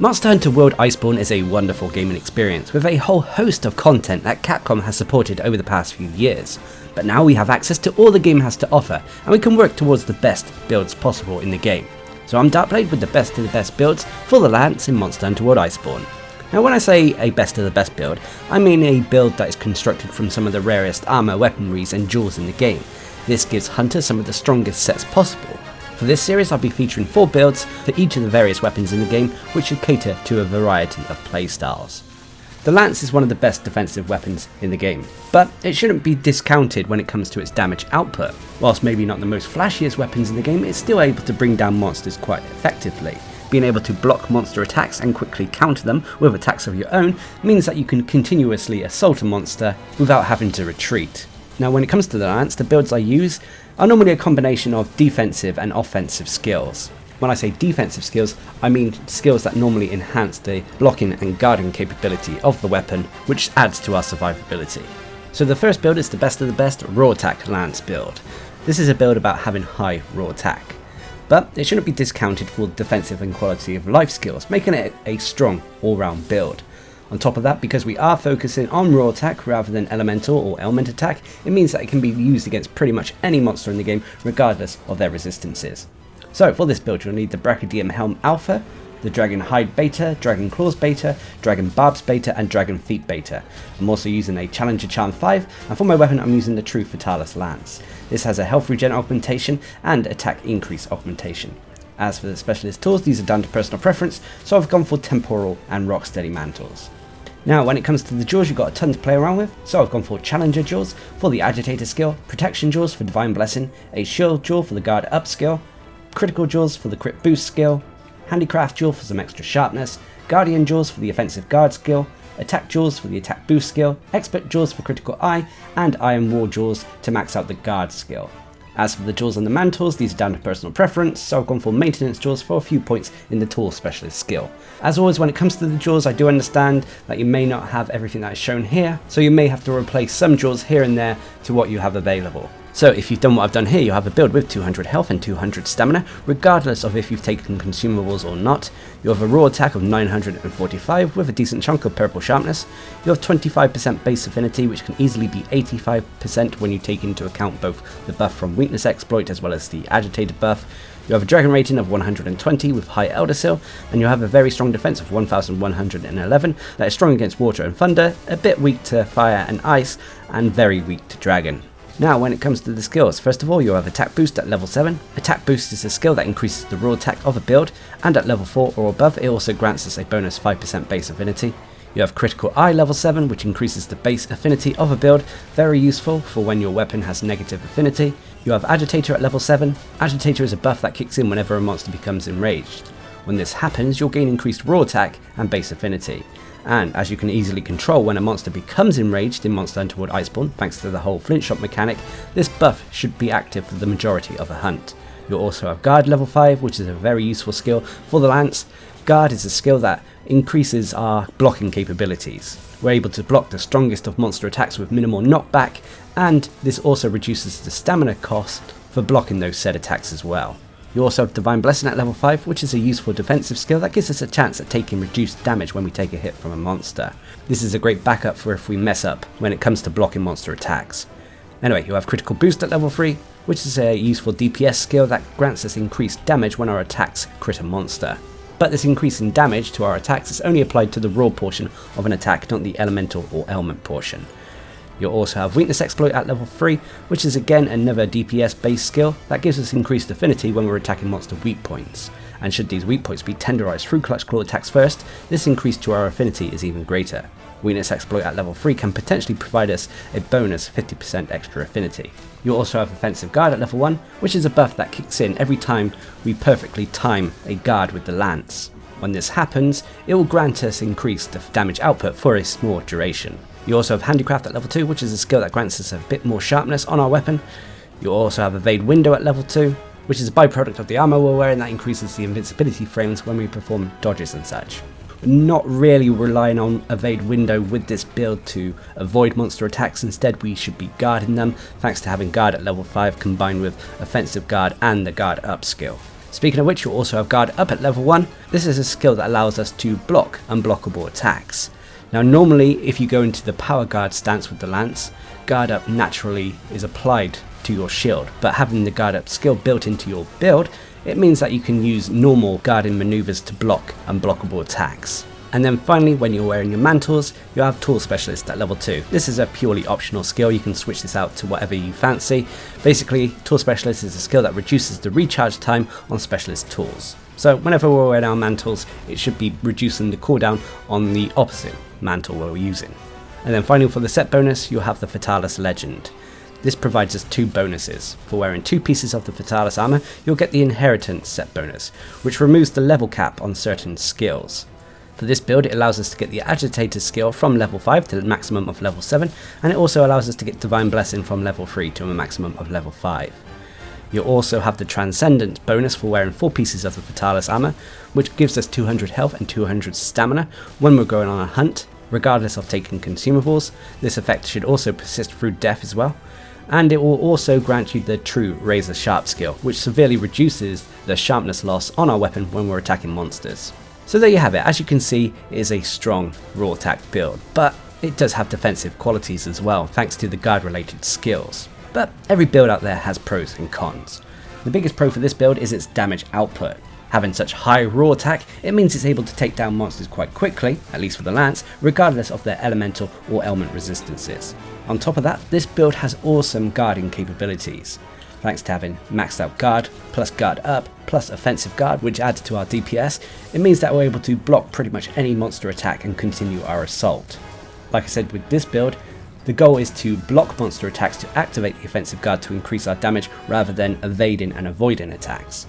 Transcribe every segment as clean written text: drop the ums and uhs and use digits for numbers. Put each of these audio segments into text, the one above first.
Monster Hunter World Iceborne is a wonderful gaming experience with a whole host of content that Capcom has supported over the past few years, but now we have access to all the game has to offer and we can work towards the best builds possible in the game. So I'm Darcblade with the best of the best builds for the Lance in Monster Hunter World Iceborne. Now when I say a best of the best build, I mean a build that is constructed from some of the rarest armor, weaponries and jewels in the game. This gives hunters some of the strongest sets possible. For this series I'll be featuring 4 builds for each of the various weapons in the game, which should cater to a variety of playstyles. The Lance is one of the best defensive weapons in the game, but it shouldn't be discounted when it comes to its damage output. Whilst maybe not the most flashiest weapons in the game, it's still able to bring down monsters quite effectively. Being able to block monster attacks and quickly counter them with attacks of your own means that you can continuously assault a monster without having to retreat. Now when it comes to the Lance, the builds I use are normally a combination of defensive and offensive skills. When I say defensive skills, I mean skills that normally enhance the blocking and guarding capability of the weapon, which adds to our survivability. So the first build is the best of the best raw attack Lance build. This is a build about having high raw attack, but it shouldn't be discounted for defensive and quality of life skills, making it a strong all-round build. On top of that, because we are focusing on raw attack rather than elemental or element attack, it means that it can be used against pretty much any monster in the game regardless of their resistances. So for this build you'll need the Brachydium Helm Alpha, the Dragon Hide Beta, Dragon Claws Beta, Dragon Barbs Beta and Dragon Feet Beta. I'm also using a Challenger Charm 5, and for my weapon I'm using the True Fatalis Lance. This has a health regen augmentation and attack increase augmentation. As for the specialist tools, these are down to personal preference, so I've gone for Temporal and Rocksteady Mantles. Now when it comes to the jewels, you've got a ton to play around with, so I've gone for Challenger jewels for the Agitator skill, Protection jewels for Divine Blessing, a Shield jewel for the Guard Up skill, Critical jewels for the Crit Boost skill, Handicraft jewel for some extra sharpness, Guardian jewels for the Offensive Guard skill, Attack jewels for the Attack Boost skill, Expert jewels for Critical Eye, and Iron Wall jewels to max out the Guard skill. As for the jewels on the mantles, these are down to personal preference, so I've gone for maintenance jewels for a few points in the tool specialist skill. As always when it comes to the jewels, I do understand that you may not have everything that is shown here, so you may have to replace some jewels here and there to what you have available. So if you've done what I've done here, you have a build with 200 health and 200 stamina, regardless of if you've taken consumables or not. You have a raw attack of 945 with a decent chunk of purple sharpness. You have 25% base affinity, which can easily be 85% when you take into account both the buff from weakness exploit as well as the agitated buff. You have a dragon rating of 120 with high Elder Seal, and you have a very strong defense of 1111 that is strong against water and thunder, a bit weak to fire and ice, and very weak to dragon. Now when it comes to the skills, first of all you have Attack Boost at level 7. Attack Boost is a skill that increases the raw attack of a build, and at level 4 or above it also grants us a bonus 5% base affinity. You have Critical Eye level 7, which increases the base affinity of a build, very useful for when your weapon has negative affinity. You have Agitator at level 7. Agitator is a buff that kicks in whenever a monster becomes enraged. When this happens, you'll gain increased raw attack and base affinity. And as you can easily control when a monster becomes enraged in Monster Hunter World Iceborne, thanks to the whole flint shot mechanic, this buff should be active for the majority of a hunt. You'll also have Guard level 5, which is a very useful skill for the Lance. Guard is a skill that increases our blocking capabilities. We're able to block the strongest of monster attacks with minimal knockback, and this also reduces the stamina cost for blocking those said attacks as well. You also have Divine Blessing at level 5, which is a useful defensive skill that gives us a chance at taking reduced damage when we take a hit from a monster. This is a great backup for if we mess up when it comes to blocking monster attacks. Anyway, you have Critical Boost at level 3, which is a useful DPS skill that grants us increased damage when our attacks crit a monster. But this increase in damage to our attacks is only applied to the raw portion of an attack, not the elemental or element portion. You'll also have Weakness Exploit at level 3, which is again another DPS based skill that gives us increased affinity when we're attacking monster weak points. And should these weak points be tenderized through Clutch Claw attacks first, this increase to our affinity is even greater. Weakness Exploit at level 3 can potentially provide us a bonus 50% extra affinity. You'll also have Offensive Guard at level 1, which is a buff that kicks in every time we perfectly time a guard with the Lance. When this happens, it will grant us increased damage output for a small duration. You also have Handicraft at level 2, which is a skill that grants us a bit more sharpness on our weapon. You'll also have Evade Window at level 2, which is a byproduct of the armor we're wearing that increases the invincibility frames when we perform dodges and such. We're not really relying on Evade Window with this build to avoid monster attacks, instead we should be guarding them thanks to having Guard at level 5 combined with Offensive Guard and the Guard Up skill. Speaking of which, you'll also have guard up at level 1. This is a skill that allows us to block unblockable attacks. Now normally if you go into the power guard stance with the lance, guard up naturally is applied to your shield, but having the guard up skill built into your build, it means that you can use normal guarding maneuvers to block unblockable attacks. And then finally, when you're wearing your mantles, you have Tool Specialist at level 2. This is a purely optional skill, you can switch this out to whatever you fancy. Basically, Tool Specialist is a skill that reduces the recharge time on specialist tools. So whenever we're wearing our mantles, it should be reducing the cooldown on the opposite mantle we're using. And then finally for the set bonus, you'll have the Fatalis Legend. This provides us 2 bonuses. For wearing 2 pieces of the Fatalis armor, you'll get the Inheritance set bonus, which removes the level cap on certain skills. For this build, it allows us to get the Agitator skill from level 5 to the maximum of level 7, and it also allows us to get Divine Blessing from level 3 to a maximum of level 5. You'll also have the Transcendence bonus for wearing 4 pieces of the Fatalis armor, which gives us 200 health and 200 stamina when we're going on a hunt, regardless of taking consumables. This effect should also persist through death as well. And it will also grant you the true Razor Sharp skill, which severely reduces the sharpness loss on our weapon when we're attacking monsters. So there you have it. As you can see, it is a strong raw attack build, but it does have defensive qualities as well, thanks to the guard related skills. But every build out there has pros and cons. The biggest pro for this build is its damage output. Having such high raw attack, it means it's able to take down monsters quite quickly, at least for the lance, regardless of their elemental or element resistances. On top of that, this build has awesome guarding capabilities. Thanks to having maxed out guard, plus guard up, plus offensive guard, which adds to our DPS, it means that we're able to block pretty much any monster attack and continue our assault. Like I said with this build, the goal is to block monster attacks to activate the offensive guard to increase our damage rather than evading and avoiding attacks.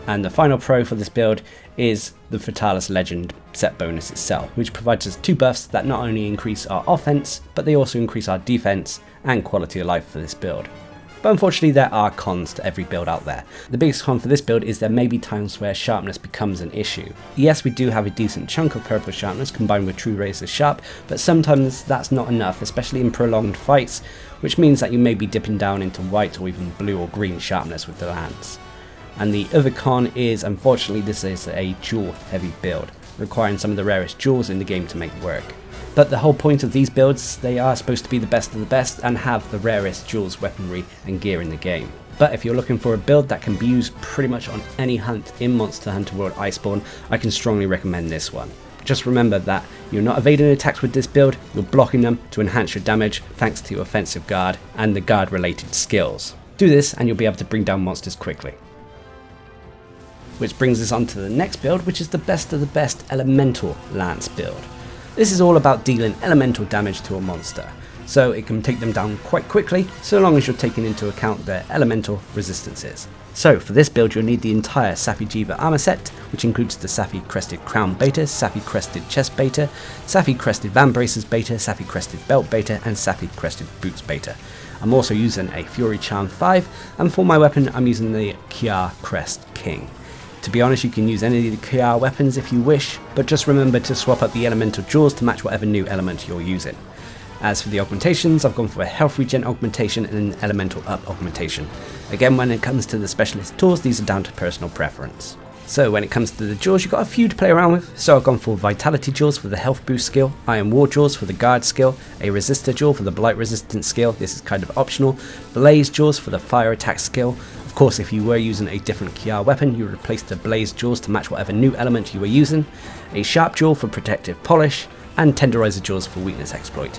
And the final pro for this build is the Fatalis Legend set bonus itself, which provides us 2 buffs that not only increase our offense, but they also increase our defense and quality of life for this build. But unfortunately there are cons to every build out there. The biggest con for this build is there may be times where sharpness becomes an issue. Yes, we do have a decent chunk of purple sharpness combined with true razor sharp, but sometimes that's not enough, especially in prolonged fights, which means that you may be dipping down into white or even blue or green sharpness with the lance. And the other con is, unfortunately, this is a jewel heavy build, requiring some of the rarest jewels in the game to make work. But the whole point of these builds, they are supposed to be the best of the best and have the rarest jewels, weaponry and gear in the game. But if you're looking for a build that can be used pretty much on any hunt in Monster Hunter World Iceborne, I can strongly recommend this one. Just remember that you're not evading attacks with this build, you're blocking them to enhance your damage thanks to offensive guard and the guard related skills. Do this and you'll be able to bring down monsters quickly. Which brings us on to the next build, which is the best of the best elemental lance build. This is all about dealing elemental damage to a monster, so it can take them down quite quickly, so long as you're taking into account their elemental resistances. So for this build you'll need the entire Safi Jiva armor set, which includes the Safi Crested Crown Beta, Safi Crested Chest Beta, Safi Crested Van Braces Beta, Safi Crested Belt Beta and Safi Crested Boots Beta. I'm also using a Fury Charm 5, and for my weapon I'm using the Kiar Crest King. To be honest, you can use any of the Kiar weapons if you wish, but just remember to swap up the elemental jewels to match whatever new element you're using. As for the augmentations, I've gone for a health regen augmentation and an elemental up augmentation. Again, when it comes to the specialist tools, these are down to personal preference. So when it comes to the jewels, you've got a few to play around with. So I've gone for Vitality jewels for the health boost skill, Iron War jewels for the guard skill, a Resistor jewel for the blight resistance skill, this is kind of optional, Blaze jewels for the fire attack skill. Of course, if you were using a different Kiar weapon, you would replace the Blaze jewels to match whatever new element you were using, a Sharp jewel for protective polish, and Tenderizer jewels for weakness exploit.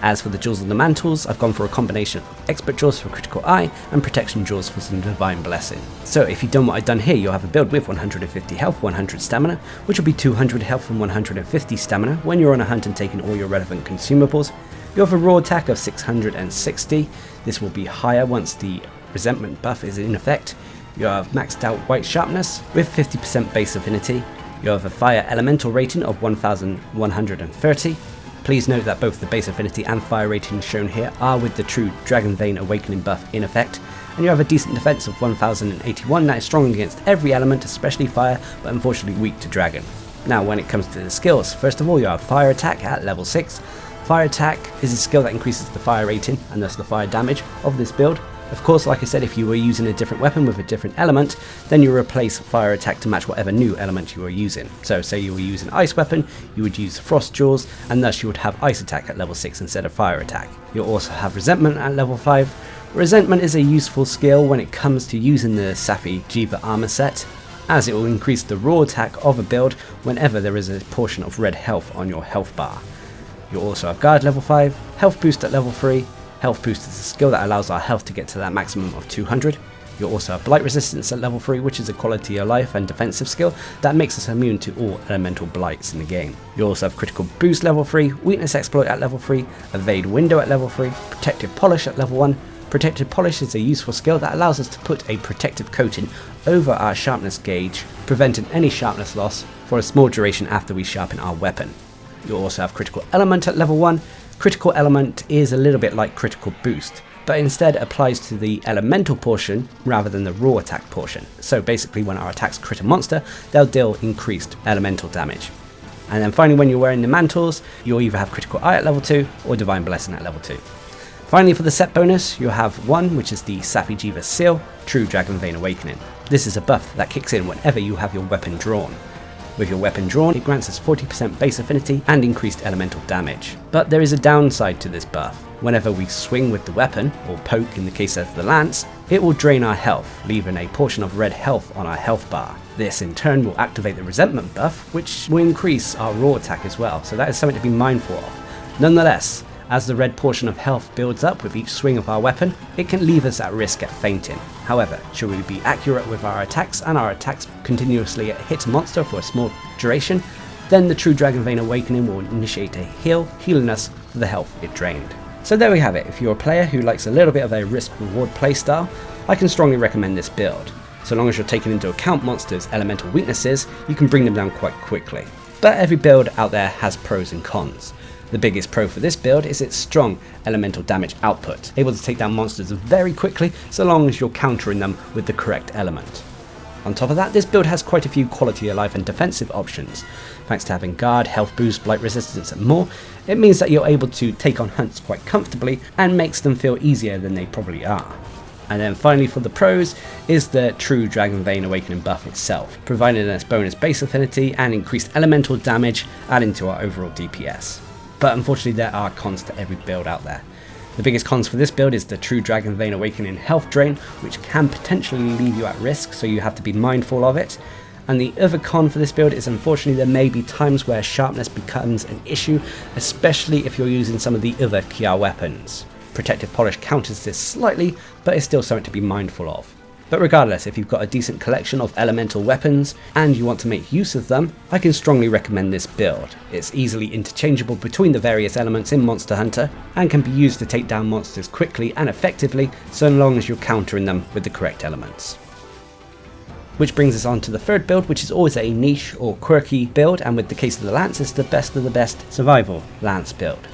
As for the jewels on the mantles, I've gone for a combination of expert jewels for critical eye and protection jewels for some divine blessing. So if you've done what I've done here, you'll have a build with 150 health, 100 stamina, which will be 200 health and 150 stamina when you're on a hunt and taking all your relevant consumables. You have a raw attack of 660, this will be higher once the resentment buff is in effect. You have maxed out white sharpness with 50% base affinity. You have a fire elemental rating of 1130. Please note that both the base affinity and fire rating shown here are with the true Dragon Vein Awakening buff in effect, and you have a decent defense of 1081 that is strong against every element, especially fire, but unfortunately weak to dragon. Now when it comes to the skills, first of all you have fire attack at level 6. Fire attack is a skill that increases the fire rating and thus the fire damage of this build. Of course, like I said, if you were using a different weapon with a different element, then you replace fire attack to match whatever new element you were using. So say you were using ice weapon, you would use frost jaws, and thus you would have ice attack at level 6 instead of fire attack. You'll also have resentment at level 5. Resentment is a useful skill when it comes to using the Safi Jiva armor set, as it will increase the raw attack of a build whenever there is a portion of red health on your health bar. You'll also have guard level 5, health boost at level 3. Health boost is a skill that allows our health to get to that maximum of 200. You'll also have blight resistance at level 3, which is a quality of life and defensive skill that makes us immune to all elemental blights in the game. You also have critical boost level 3, weakness exploit at level 3, evade window at level 3, protective polish at level 1. Protective polish is a useful skill that allows us to put a protective coating over our sharpness gauge, preventing any sharpness loss for a small duration after we sharpen our weapon. You'll also have critical element at level 1. Critical element is a little bit like critical boost, but instead applies to the elemental portion rather than the raw attack portion. So basically when our attacks crit a monster, they'll deal increased elemental damage. And then finally, when you're wearing the mantles, you'll either have critical eye at level 2 or divine blessing at level 2. Finally, for the set bonus, you'll have one, which is the Safi Jiva seal, True Dragon Vein Awakening. This is a buff that kicks in whenever you have your weapon drawn. With your weapon drawn, it grants us 40% base affinity and increased elemental damage. But there is a downside to this buff. Whenever we swing with the weapon, or poke in the case of the lance, it will drain our health, leaving a portion of red health on our health bar. This in turn will activate the resentment buff, which will increase our raw attack as well, so that is something to be mindful of. Nonetheless, as the red portion of health builds up with each swing of our weapon, it can leave us at risk at fainting. However, should we be accurate with our attacks and our attacks continuously hit a monster for a small duration, then the True Dragon Vein Awakening will initiate a heal, healing us for the health it drained. So there we have it. If you're a player who likes a little bit of a risk-reward playstyle, I can strongly recommend this build. So long as you're taking into account monsters' elemental weaknesses, you can bring them down quite quickly. But every build out there has pros and cons. The biggest pro for this build is its strong elemental damage output, able to take down monsters very quickly so long as you're countering them with the correct element. On top of that, this build has quite a few quality of life and defensive options. Thanks to having guard, health boost, blight resistance and more, it means that you're able to take on hunts quite comfortably and makes them feel easier than they probably are. And then finally for the pros is the True Dragon Vein Awakening buff itself, providing us bonus base affinity and increased elemental damage, adding to our overall DPS. But unfortunately there are cons to every build out there. The biggest cons for this build is the True Dragon Vein Awakening health drain, which can potentially leave you at risk, so you have to be mindful of it. And the other con for this build is unfortunately there may be times where sharpness becomes an issue, especially if you're using some of the other Kia weapons. Protective Polish counters this slightly, but it's still something to be mindful of. But regardless, if you've got a decent collection of elemental weapons and you want to make use of them, I can strongly recommend this build. It's easily interchangeable between the various elements in Monster Hunter and can be used to take down monsters quickly and effectively so long as you're countering them with the correct elements. Which brings us on to the third build, which is always a niche or quirky build, and with the case of the Lance, it's the best of the best survival Lance build.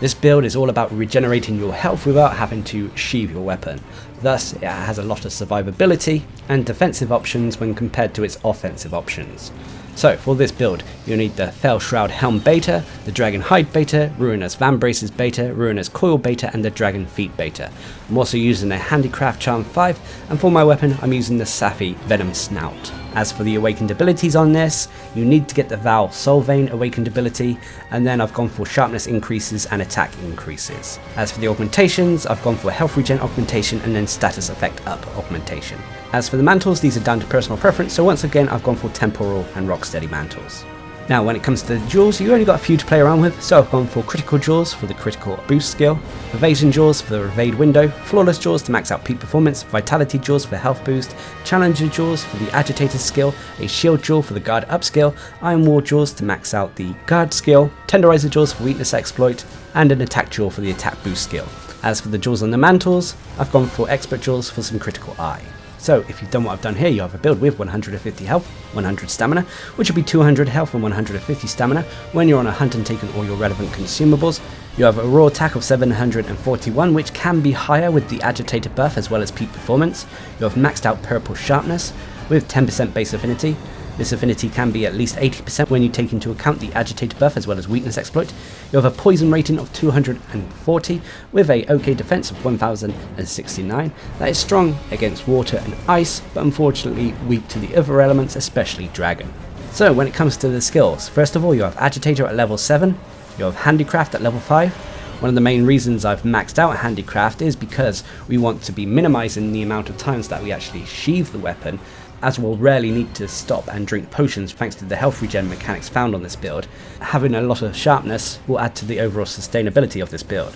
This build is all about regenerating your health without having to sheathe your weapon. Thus, it has a lot of survivability and defensive options when compared to its offensive options. So, for this build, you'll need the Fell Shroud Helm Beta, the Dragon Hide Beta, Ruinous Vambraces Beta, Ruinous Coil Beta, and the Dragon Feet Beta. I'm also using a Handicraft Charm 5, and for my weapon, I'm using the Safi Venom Snout. As for the awakened abilities on this, you need to get the Val Soul Vein awakened ability, and then I've gone for sharpness increases and attack increases. As for the augmentations, I've gone for health regen augmentation and then status effect up augmentation. As for the mantles, these are down to personal preference, so once again I've gone for temporal and rocksteady mantles. Now when it comes to the jewels, you only got a few to play around with, so I've gone for critical jewels for the critical boost skill, evasion jewels for the evade window, flawless jewels to max out peak performance, vitality jewels for health boost, challenger jewels for the agitated skill, a shield jewel for the guard up skill, iron wall jewels to max out the guard skill, tenderizer jewels for weakness exploit, and an attack jewel for the attack boost skill. As for the jewels on the mantles, I've gone for expert jewels for some critical eye. So if you've done what I've done here, you have a build with 150 health, 100 stamina, which will be 200 health and 150 stamina when you're on a hunt and taking all your relevant consumables. You have a raw attack of 741, which can be higher with the agitated buff as well as peak performance. You have maxed out purple sharpness with 10% base affinity. This affinity can be at least 80% when you take into account the agitator buff as well as weakness exploit. You have a poison rating of 240 with a OK defense of 1069. That is strong against water and ice, but unfortunately weak to the other elements, especially dragon. So when it comes to the skills, first of all you have agitator at level 7, you have handicraft at level 5. One of the main reasons I've maxed out handicraft is because we want to be minimizing the amount of times that we actually sheathe the weapon, as we'll rarely need to stop and drink potions thanks to the health regen mechanics found on this build. Having a lot of sharpness will add to the overall sustainability of this build.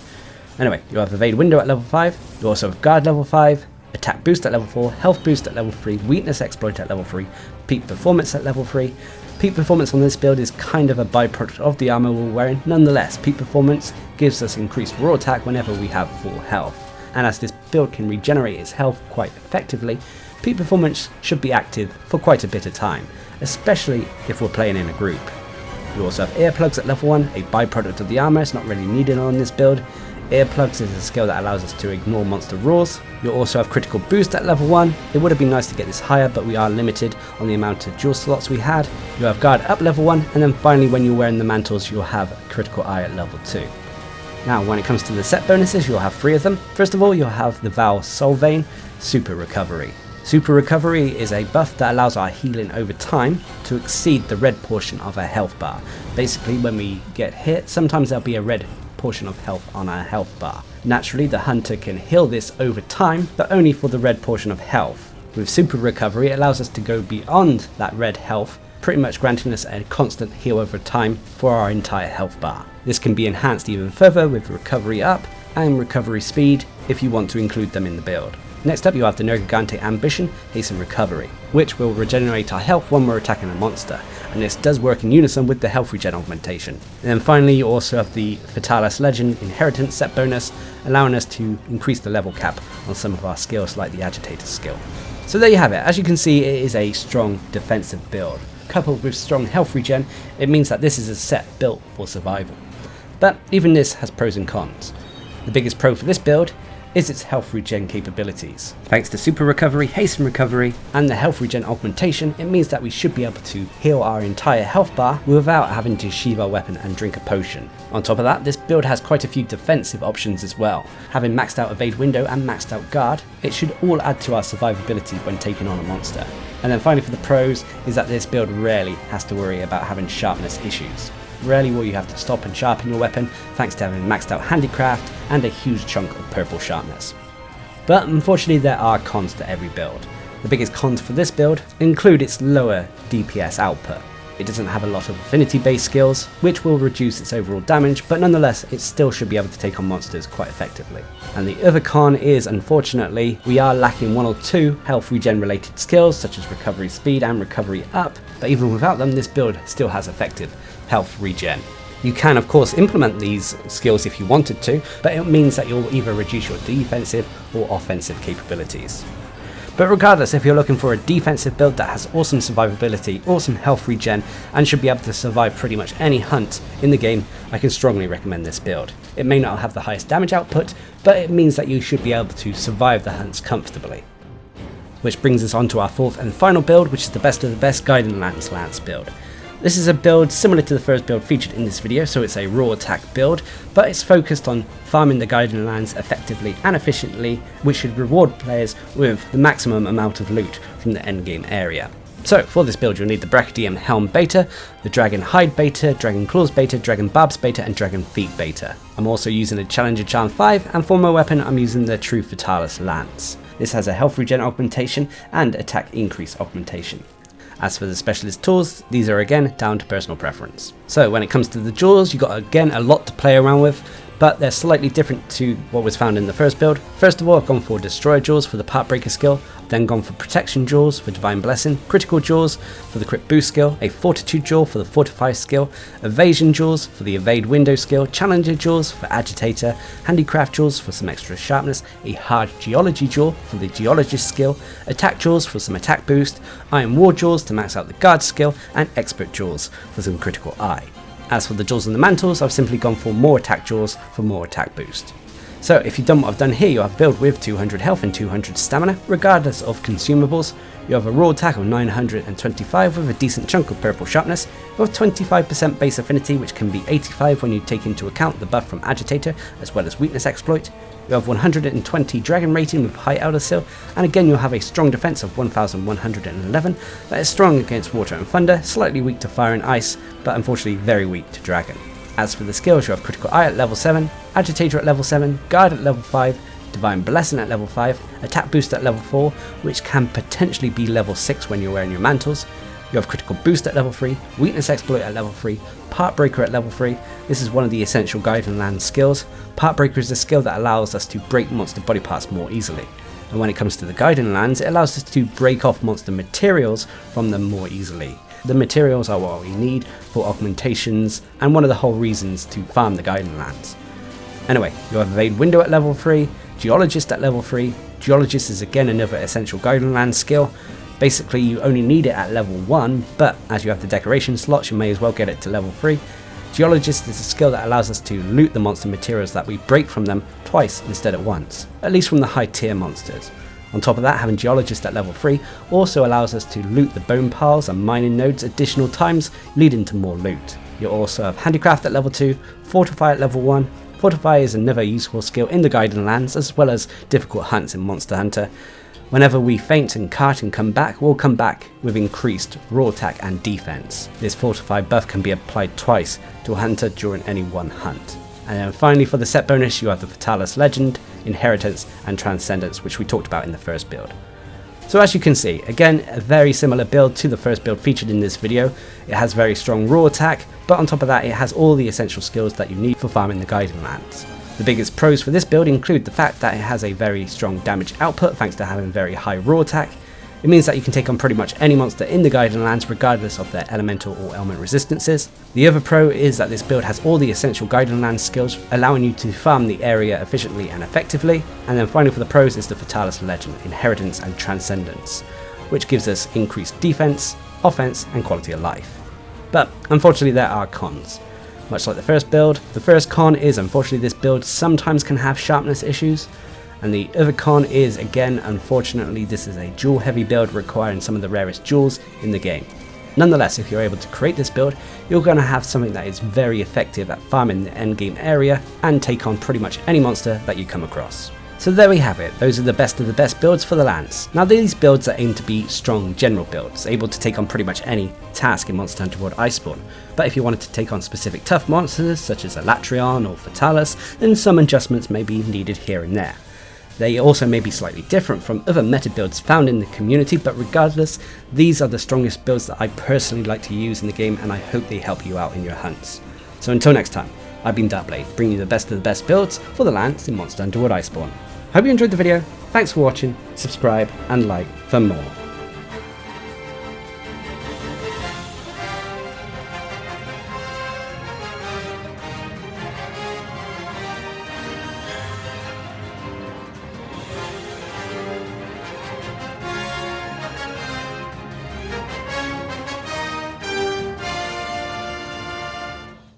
Anyway, you have evade window at level 5, you also have guard level 5, attack boost at level 4, health boost at level 3, weakness exploit at level 3, peak performance at level 3. Peak performance on this build is kind of a byproduct of the armor we're wearing. Nonetheless, peak performance gives us increased raw attack whenever we have full health. And as this build can regenerate its health quite effectively, peak performance should be active for quite a bit of time, especially if we're playing in a group. You also have earplugs at level 1, a byproduct of the armor, it's not really needed on this build. Earplugs is a skill that allows us to ignore monster roars. You'll also have critical boost at level 1. It would have been nice to get this higher, but we are limited on the amount of dual slots we had. You'll have guard up level 1, and then finally when you're wearing the mantles you'll have critical eye at level 2. Now when it comes to the set bonuses, you'll have 3 of them. First of all, you'll have the Val Soul Vein Super Recovery. Super Recovery is a buff that allows our healing over time to exceed the red portion of our health bar. Basically when we get hit, sometimes there'll be a red portion of health on our health bar. Naturally the hunter can heal this over time, but only for the red portion of health. With Super Recovery it allows us to go beyond that red health, pretty much granting us a constant heal over time for our entire health bar. This can be enhanced even further with Recovery Up and Recovery Speed if you want to include them in the build. Next up you have the Nergigante Ambition Hasten Recovery, which will regenerate our health when we're attacking a monster, and this does work in unison with the health regen augmentation. And then finally you also have the Fatalis Legend Inheritance set bonus, allowing us to increase the level cap on some of our skills like the Agitator skill. So there you have it. As you can see, it is a strong defensive build. Coupled with strong health regen, it means that this is a set built for survival. But even this has pros and cons. The biggest pro for this build is its health regen capabilities. Thanks to Super Recovery, Hasten Recovery, and the health regen augmentation, it means that we should be able to heal our entire health bar without having to sheathe our weapon and drink a potion. On top of that, this build has quite a few defensive options as well. Having maxed out evade window and maxed out guard, it should all add to our survivability when taking on a monster. And then finally for the pros is that this build rarely has to worry about having sharpness issues. Rarely will you have to stop and sharpen your weapon thanks to having maxed out handicraft and a huge chunk of purple sharpness. But unfortunately there are cons to every build. The biggest cons for this build include its lower DPS output. It doesn't have a lot of affinity based skills, which will reduce its overall damage, but nonetheless it still should be able to take on monsters quite effectively. And the other con is, unfortunately, we are lacking 1 or 2 health regen related skills such as Recovery Speed and Recovery Up, but even without them this build still has effective health regen. You can of course implement these skills if you wanted to, but it means that you'll either reduce your defensive or offensive capabilities. But regardless, if you're looking for a defensive build that has awesome survivability, awesome health regen, and should be able to survive pretty much any hunt in the game, I can strongly recommend this build. It may not have the highest damage output, but it means that you should be able to survive the hunts comfortably. Which brings us on to our 4th and final build, which is the best of the best Guiding Lance Lance build. This is a build similar to the first build featured in this video, so it's a raw attack build, but it's focused on farming the Guiding Lands effectively and efficiently, which should reward players with the maximum amount of loot from the endgame area. So for this build you'll need the Brachydium Helm Beta, the Dragon Hide Beta, Dragon Claws Beta, Dragon Barbs Beta and Dragon Feet Beta. I'm also using the Challenger Charm 5, and for my weapon I'm using the True Fatalis Lance. This has a health regen augmentation and attack increase augmentation. As for the specialist tools, these are again down to personal preference. So when it comes to the jaws, you've got again a lot to play around with, but they're slightly different to what was found in the first build. First of all, I've gone for Destroyer jaws for the Part Breaker skill, I've then gone for Protection jaws for Divine Blessing, Critical jaws for the Crit Boost skill, a Fortitude jaw for the Fortify skill, Evasion jaws for the Evade Window skill, Challenger jaws for Agitator, Handicraft jaws for some extra sharpness, a Hard Geology jaw for the Geologist skill, Attack jaws for some attack boost, Iron War jaws to max out the Guard skill, and Expert jaws for some critical eye. As for the jaws and the mantles, I've simply gone for more attack jaws for more attack boost. So if you've done what I've done here, you have a build with 200 health and 200 stamina, regardless of consumables. You have a raw attack of 925 with a decent chunk of purple sharpness, with 25% base affinity, which can be 85 when you take into account the buff from Agitator, as well as weakness exploit. You have 120 dragon rating with high elder seal, and again you'll have a strong defense of 1111 that is strong against water and thunder, slightly weak to fire and ice, but unfortunately very weak to dragon. As for the skills, you have Critical Eye at level 7, Agitator at level 7, Guard at level 5, Divine Blessing at level 5, Attack Boost at level 4, which can potentially be level 6 when you're wearing your mantles. You have Critical Boost at level 3, Weakness Exploit at level 3, Part Breaker at level 3. This is one of the essential Guiding Lands skills. Part Breaker is a skill that allows us to break monster body parts more easily. And when it comes to the Guiding Lands, it allows us to break off monster materials from them more easily. The materials are what we need for augmentations and one of the whole reasons to farm the Guiding Lands. Anyway, you have Evade Window at level 3, Geologist at level 3. Geologist is again another essential Guiding Lands skill. Basically you only need it at level 1, but as you have the decoration slots you may as well get it to level 3. Geologist is a skill that allows us to loot the monster materials that we break from them twice instead of once, at least from the high tier monsters. On top of that, having Geologist at level 3 also allows us to loot the bone piles and mining nodes additional times, leading to more loot. You'll also have Handicraft at level 2, Fortify at level 1. Fortify is another useful skill in the Guiding Lands, as well as difficult hunts in Monster Hunter. Whenever we faint and cart and come back, we'll come back with increased raw attack and defense. This Fortify buff can be applied twice to a hunter during any one hunt. And then finally for the set bonus, you have the Fatalis Legend, Inheritance and Transcendence, which we talked about in the first build. So as you can see, again a very similar build to the first build featured in this video. It has very strong raw attack, but on top of that it has all the essential skills that you need for farming the Guiding Lands. The biggest pros for this build include the fact that it has a very strong damage output thanks to having very high raw attack. It means that you can take on pretty much any monster in the Guiding Lands regardless of their elemental or element resistances. The other pro is that this build has all the essential Guiding Lands skills, allowing you to farm the area efficiently and effectively. And then finally for the pros is the Fatalis Legend, Inheritance and Transcendence, which gives us increased defense, offense and quality of life. But unfortunately there are cons. Much like the first build, the first con is unfortunately this build sometimes can have sharpness issues. And the other con is, again, unfortunately this is a jewel heavy build requiring some of the rarest jewels in the game. Nonetheless, if you're able to create this build, you're going to have something that is very effective at farming the endgame area and take on pretty much any monster that you come across. So there we have it, those are the best builds for the lands. Now these builds are aimed to be strong general builds, able to take on pretty much any task in Monster Hunter World Iceborne. But if you wanted to take on specific tough monsters such as Elatrion or Fatalis, then some adjustments may be needed here and there. They also may be slightly different from other meta builds found in the community, but regardless, these are the strongest builds that I personally like to use in the game, and I hope they help you out in your hunts. So until next time, I've been Darcblade, bringing you the best builds for the lands in Monster Hunter World Iceborne. Hope you enjoyed the video, thanks for watching, subscribe and like for more.